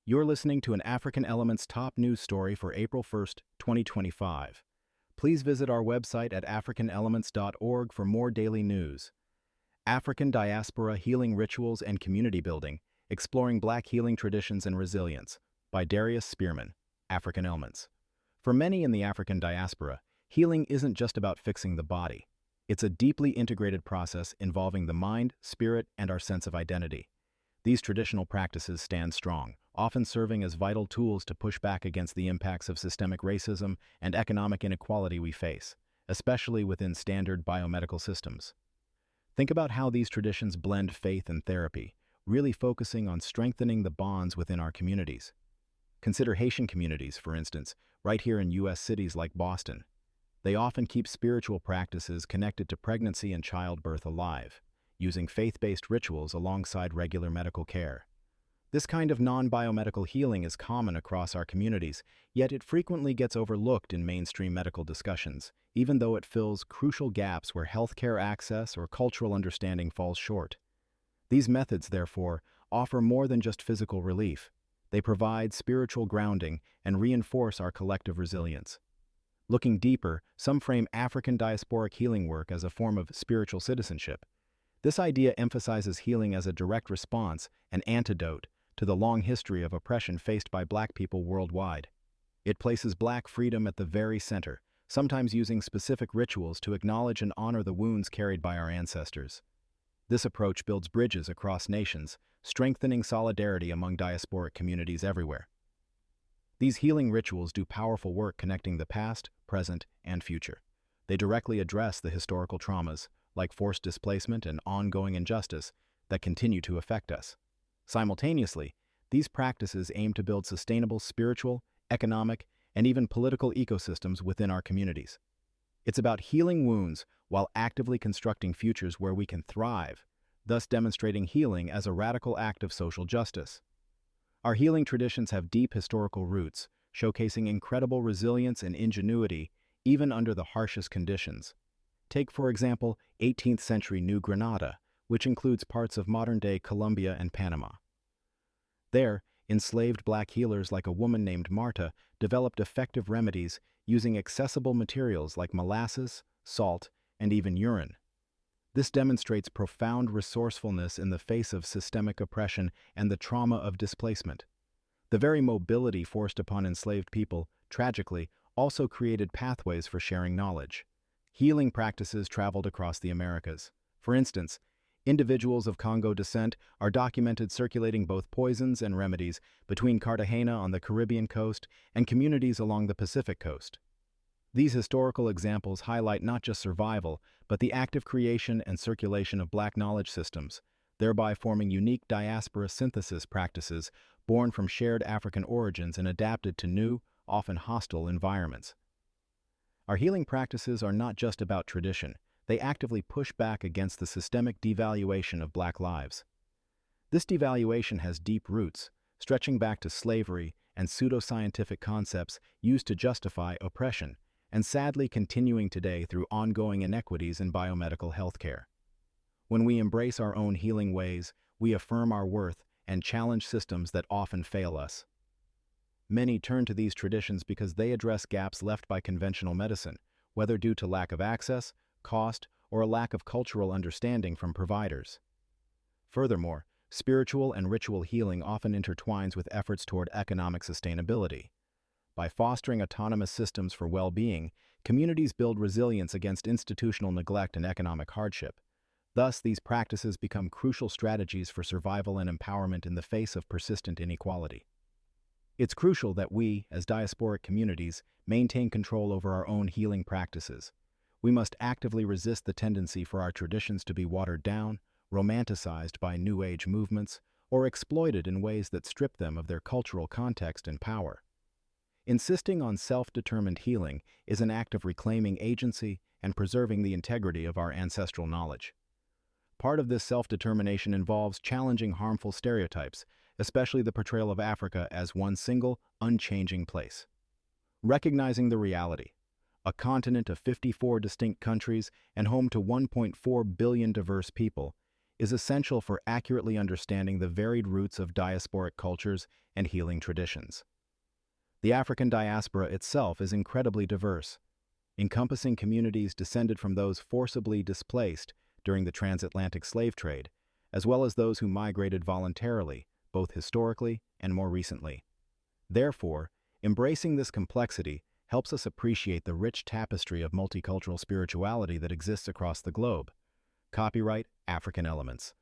You're listening to an African Elements top news story for April 1st, 2025. Please visit our website at africanelements.org for more daily news. African Diaspora Healing Rituals and Community Building, Exploring Black Healing Traditions and Resilience, by Darius Spearman, African Elements. For many in the African diaspora, healing isn't just about fixing the body. It's a deeply integrated process involving the mind, spirit, and our sense of identity. These traditional practices stand strong, often serving as vital tools to push back against the impacts of systemic racism and economic inequality we face, especially within standard biomedical systems. Think about how these traditions blend faith and therapy, really focusing on strengthening the bonds within our communities. Consider Haitian communities, for instance, right here in U.S. cities like Boston. They often keep spiritual practices connected to pregnancy and childbirth alive, using faith-based rituals alongside regular medical care. This kind of non-biomedical healing is common across our communities, yet it frequently gets overlooked in mainstream medical discussions, even though it fills crucial gaps where healthcare access or cultural understanding falls short. These methods, therefore, offer more than just physical relief. They provide spiritual grounding and reinforce our collective resilience. Looking deeper, some frame African diasporic healing work as a form of spiritual citizenship. This idea emphasizes healing as a direct response, an antidote, to the long history of oppression faced by Black people worldwide. It places Black freedom at the very center, sometimes using specific rituals to acknowledge and honor the wounds carried by our ancestors. This approach builds bridges across nations, strengthening solidarity among diasporic communities everywhere. These healing rituals do powerful work connecting the past, present, and future. They directly address the historical traumas, like forced displacement and ongoing injustice, that continue to affect us. Simultaneously, these practices aim to build sustainable spiritual, economic, and even political ecosystems within our communities. It's about healing wounds while actively constructing futures where we can thrive, thus demonstrating healing as a radical act of social justice. Our healing traditions have deep historical roots, showcasing incredible resilience and ingenuity even under the harshest conditions. Take, for example, 18th century New Granada, which includes parts of modern-day Colombia and Panama. There, enslaved Black healers like a woman named Marta developed effective remedies using accessible materials like molasses, salt, and even urine. This demonstrates profound resourcefulness in the face of systemic oppression and the trauma of displacement. The very mobility forced upon enslaved people, tragically, also created pathways for sharing knowledge. Healing practices traveled across the Americas. For instance, individuals of Congo descent are documented circulating both poisons and remedies between Cartagena on the Caribbean coast and communities along the Pacific coast. These historical examples highlight not just survival, but the active creation and circulation of Black knowledge systems, thereby forming unique diaspora synthesis practices born from shared African origins and adapted to new, often hostile environments. Our healing practices are not just about tradition, they actively push back against the systemic devaluation of Black lives. This devaluation has deep roots, stretching back to slavery and pseudoscientific concepts used to justify oppression, and sadly continuing today through ongoing inequities in biomedical healthcare. When we embrace our own healing ways, we affirm our worth and challenge systems that often fail us. Many turn to these traditions because they address gaps left by conventional medicine, whether due to lack of access, cost, or a lack of cultural understanding from providers. Furthermore, spiritual and ritual healing often intertwines with efforts toward economic sustainability. By fostering autonomous systems for well-being, communities build resilience against institutional neglect and economic hardship. Thus, these practices become crucial strategies for survival and empowerment in the face of persistent inequality. It's crucial that we, as diasporic communities, maintain control over our own healing practices. We must actively resist the tendency for our traditions to be watered down, romanticized by New Age movements, or exploited in ways that strip them of their cultural context and power. Insisting on self-determined healing is an act of reclaiming agency and preserving the integrity of our ancestral knowledge. Part of this self-determination involves challenging harmful stereotypes, especially the portrayal of Africa as one single, unchanging place. Recognizing the reality, a continent of 54 distinct countries and home to 1.4 billion diverse people, is essential for accurately understanding the varied roots of diasporic cultures and healing traditions. The African diaspora itself is incredibly diverse, encompassing communities descended from those forcibly displaced during the transatlantic slave trade, as well as those who migrated voluntarily, both historically and more recently. Therefore, embracing this complexity helps us appreciate the rich tapestry of multicultural spirituality that exists across the globe. Copyright African Elements.